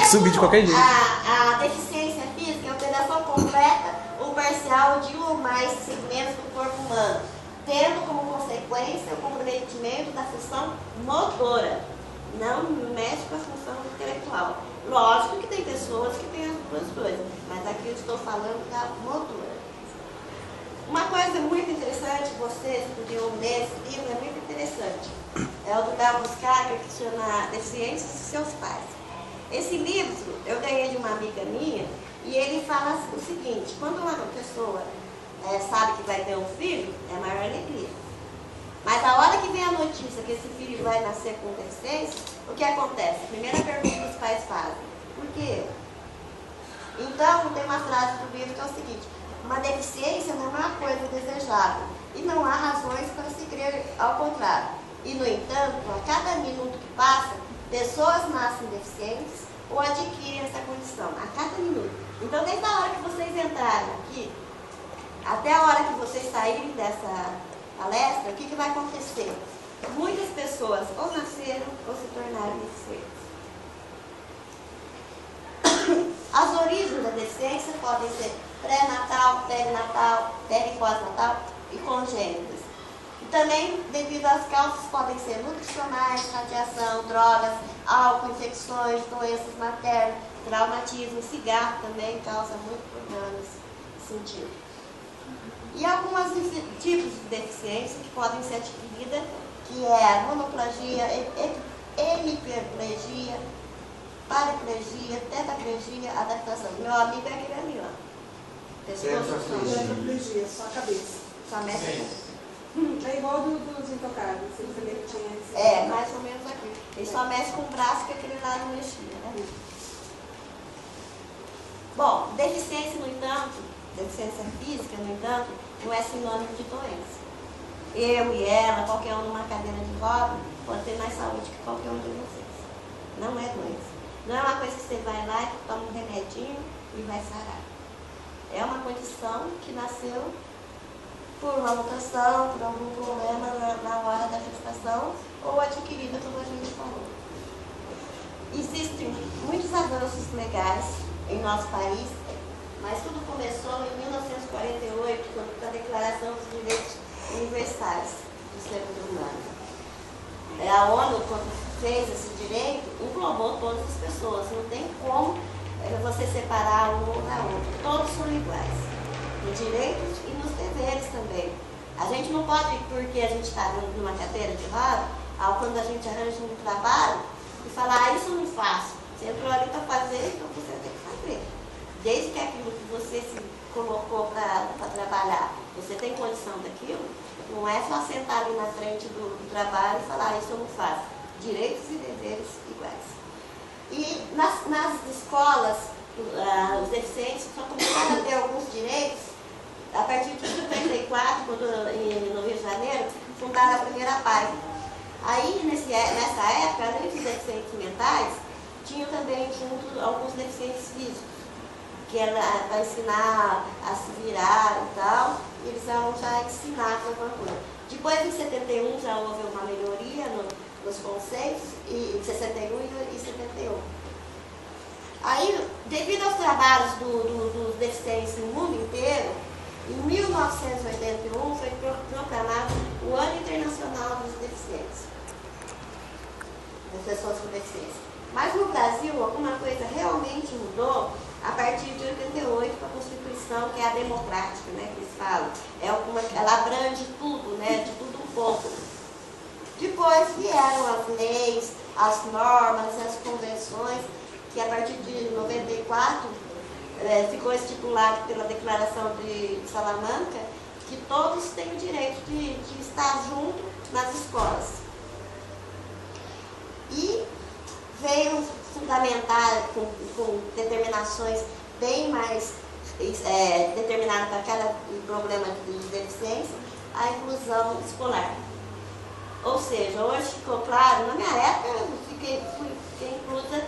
subir de qualquer jeito. A deficiência física é a alteração completa ou parcial de um ou mais segmentos do corpo humano, tendo como consequência o comprometimento da função motora, não mexe com a função intelectual. Lógico que tem pessoas que têm as duas coisas, mas aqui eu estou falando da motora. Uma coisa muito interessante, vocês podiam ler esse livro, é muito interessante. É o do Bel Buscaglia, que se chama Deficiências de Seus Pais. Esse livro eu ganhei de uma amiga minha, e ele fala o seguinte: quando uma pessoa sabe que vai ter um filho, é a maior alegria. Mas a hora que vem a notícia que esse filho vai nascer com deficiência, o que acontece? A primeira pergunta que os pais fazem: por quê? Então, tem uma frase do livro que é o seguinte: uma deficiência não é uma coisa desejável, e não há razões para se crer ao contrário. E, no entanto, a cada minuto que passa, pessoas nascem deficientes ou adquirem essa condição, a cada minuto. Então, desde a hora que vocês entrarem aqui, até a hora que vocês saírem dessa palestra, o que vai acontecer? Muitas pessoas ou nasceram ou se tornaram deficientes. As origens da deficiência podem ser pré-natal, perinatal, peri- e pós-natal e congênitas. E também, devido às causas, podem ser nutricionais, radiação, drogas, álcool, infecções, doenças maternas, traumatismo, cigarro também causa muito problema nesse sentido. E alguns tipos de deficiência que podem ser adquiridas, que é a monoplegia, hemiplegia, paraplegia, tetraplegia, adaptação. Meu amigo é aquele ali, ó. Tetraplegia, só a cabeça. Só mexe. É igual dos intocáveis, ele também tinha esse. É, mais ou menos aqui. Ele só mexe com o braço que aquele lá não mexia, né? Bom, deficiência, no entanto, deficiência física, no entanto, não é sinônimo de doença. Eu e ela, qualquer um numa cadeira de roda, pode ter mais saúde que qualquer um de vocês. Não é doença. Não é uma coisa que você vai lá e toma um remedinho e vai sarar. É uma condição que nasceu por uma mutação, por algum problema na hora da gestação ou adquirida, como a gente falou. Existem muitos avanços legais em nosso país, mas tudo começou em 1948, com a Declaração dos Direitos Universais dos Seres Humanos. A ONU, quando fez esse direito, englobou todas as pessoas. Não tem como você separar um ou da outra. Todos são iguais, nos direitos e nos deveres também. A gente não pode, porque a gente está numa cadeira de roda, quando a gente arranja um trabalho, e falar, isso eu não faço. Você entrou ali para fazer, então você tem que fazer. Desde que aquilo que você se colocou para trabalhar, você tem condição daquilo, não é só sentar ali na frente do trabalho e falar, isso eu não faço. Direitos e deveres iguais. E nas escolas, os deficientes só começaram a ter alguns direitos a partir de 54, quando no Rio de Janeiro fundaram a primeira página. Aí, nessa época, além dos deficientes mentais, tinham também junto alguns deficientes físicos, que era para ensinar a se virar e tal, e eles já ensinavam alguma coisa. Depois, em 71, já houve uma melhoria nos conceitos, em 61 e 71. Aí, devido aos trabalhos dos deficientes no mundo inteiro, em 1981 foi proclamado o Ano Internacional dos Deficientes, das pessoas com deficiência. Mas no Brasil, alguma coisa realmente mudou a partir de 88 com a Constituição, que é a democrática, né, que eles falam. Ela abrange tudo, né, de tudo um pouco. Depois vieram as leis, as normas, as convenções, que a partir de 94 ficou estipulado pela Declaração de Salamanca que todos têm o direito de estar junto nas escolas. E veio fundamentar com determinações bem mais determinadas para cada problema de deficiência, a inclusão escolar. Ou seja, hoje ficou claro, na minha época eu fiquei inclusa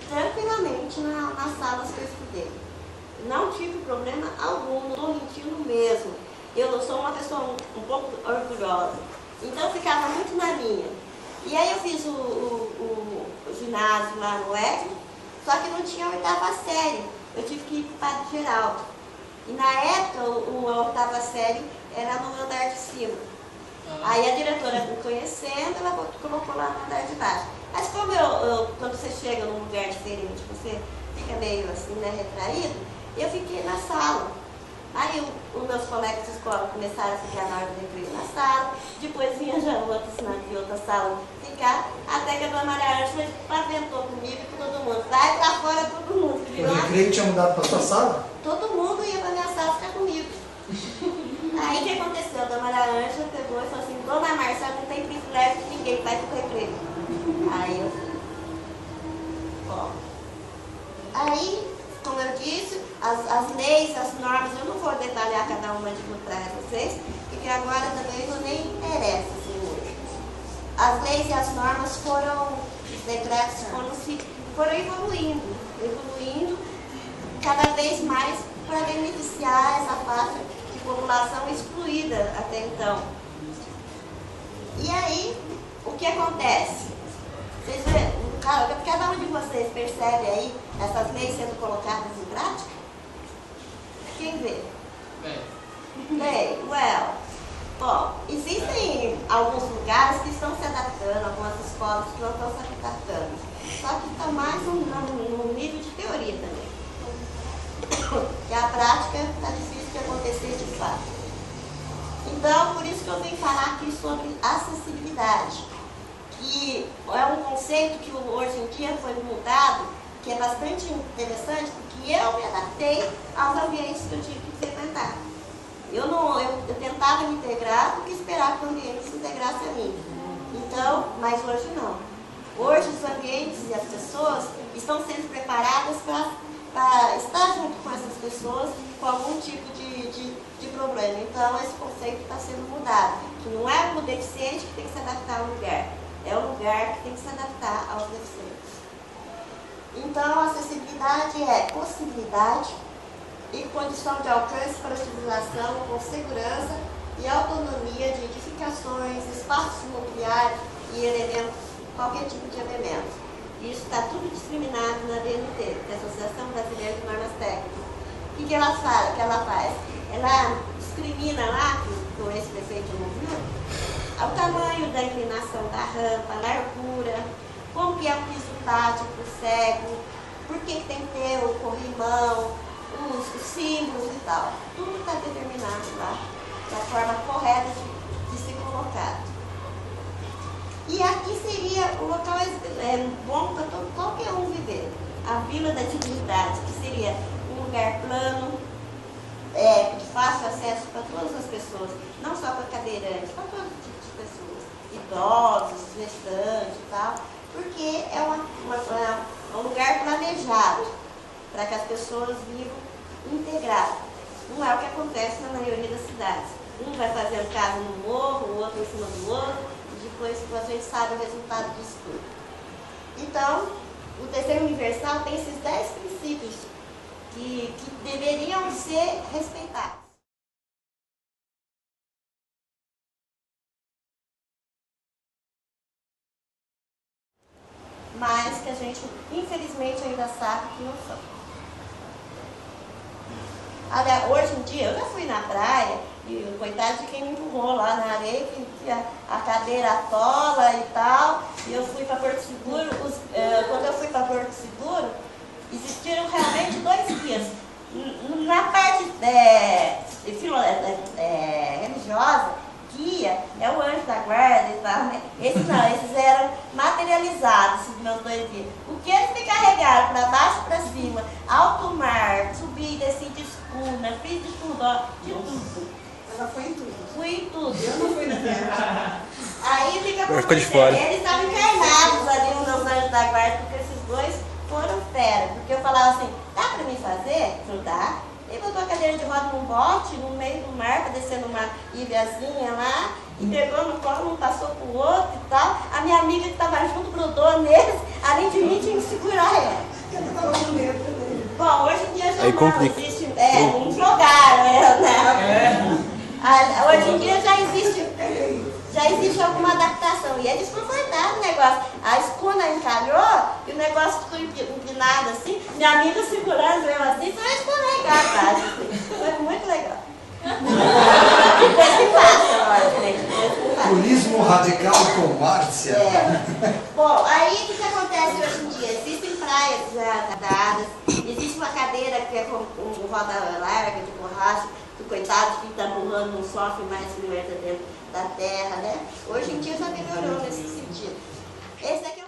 tranquilamente nas salas que eu estudei. Não tive problema algum, não estou mentindo mesmo. Eu sou uma pessoa um pouco orgulhosa. Então eu ficava muito na minha. E aí eu fiz o ginásio lá no ESB, Só que não tinha a oitava série. Eu tive que ir para o Padre Geraldo. E na época, a oitava série era no andar de cima. Aí a diretora, me conhecendo, ela colocou lá no andar de baixo. Mas como quando você chega num lugar diferente, você fica meio assim, né, retraído, eu fiquei na sala. Aí os meus colegas de escola começaram a ficar na hora do recreio na sala, depois vinha já outros de outra sala ficar, até que a dona Maria Ângela paventou comigo e com todo mundo. Vai pra fora todo mundo. O recreio tinha mudado pra sua sala? Todo mundo ia pra minha sala ficar comigo. Aí o que aconteceu? A dona Maria Ângela pegou e falou assim, dona Marcia, não tem privilégio de ninguém, vai pro recreio. Aí eu fui. Bom. Aí, como eu disse, as leis, as normas, eu não vou detalhar cada uma de trás a vocês, porque agora também não nem interessa assim hoje. As leis e as normas foram, os decretos foram evoluindo cada vez mais para beneficiar essa faixa de população excluída até então. E aí, o que acontece? Vocês veem, cada um de vocês percebe aí essas leis sendo colocadas em prática? Quem vê? Bem, bom, existem alguns lugares que estão se adaptando, algumas escolas que não estão se adaptando. Só que está mais no nível de teoria também. Que a prática está difícil de acontecer de fato. Então, por isso que eu venho falar aqui sobre acessibilidade. Que é um conceito que hoje em dia foi mudado, que é bastante interessante, porque eu me adaptei aos ambientes que eu tive que frequentar. Eu tentava me integrar do que esperar que o ambiente se integrasse a mim. Então, mas hoje não. Hoje os ambientes e as pessoas estão sendo preparadas para estar junto com essas pessoas com algum tipo de problema. Então, esse conceito está sendo mudado. Que não é o deficiente que tem que se adaptar ao lugar. É o lugar que tem que se adaptar aos deficientes. Então, a acessibilidade é possibilidade e condição de alcance para utilização com segurança e autonomia de edificações, espaços imobiliários e elementos, qualquer tipo de elemento. Isso está tudo discriminado na DNT, que é a Associação Brasileira de Normas Técnicas. O que ela faz? Ela discrimina lá, que o ex-prefeito não viu, o tamanho da inclinação da rampa, a largura, como que é o piso tátil para o cego, por que tem que ter o corrimão, os símbolos e tal. Tudo está determinado lá, da forma correta de ser colocado. E aqui seria o local bom para qualquer um viver. A Vila da Dignidade, que seria um lugar plano, de fácil acesso para todas as pessoas, não só para cadeirantes, para todo tipo de pessoas, idosos, gestantes e tal, porque é um lugar planejado para que as pessoas vivam integradas. Não é o que acontece na maioria das cidades. Um vai fazendo casa no morro, o outro em cima do outro, e depois a gente sabe o resultado disso tudo. Então, o terceiro universal tem esses 10 princípios que deveriam ser respeitados. Mas que a gente, infelizmente, ainda sabe que não são. Aliás, hoje em dia, eu já fui na praia, e coitado de quem me empurrou lá na areia, que a cadeira atola e tal, e eu fui para Porto Seguro. Quando eu fui para Porto Seguro, existiram realmente 2 guias. Na parte religiosa, guia é o anjo da guarda e tal, né? Esses não, esses eram materializados, esses meus 2 guias. O que eles me carregaram para baixo e para cima, alto mar, subi e desci de escuna, fiz de tudo, ó, de tudo. Ela foi em tudo. Fui em tudo. Eu não fui na terra. Aí fica ficou de fora. Eles estavam encarnados ali, os meus anjos da guarda, porque esses 2 foram fera. Porque eu falava assim, dá para mim fazer? Não dá. Ele botou a cadeira de roda num bote, no meio do mar, para descer numa ilhazinha lá, e pegou no colo, um passou pro outro e tal. A minha amiga que estava junto grudou neles, além de mim tinha que segurar ela. Eu estava com medo também. Bom, hoje em dia já Aí não complica. existe, não jogaram ela, né? Hoje em dia já já existe alguma adaptação. E é desconfortável o negócio. A escuna encalhou e o negócio ficou inclinado assim. Minha amiga segurando eu assim, foi escorregar quase. Assim. Foi muito legal. Depois que passa, olha, gente. Depois que passa. Turismo radical com Márcia. Bom, aí o que acontece hoje em dia? Existem praias já adaptadas, existe uma cadeira que é com roda larga de borracha, que o coitado que está empurrando não sofre mais que não entra dentro da terra, né? Hoje em dia já melhorou nesse sentido. Esse daqui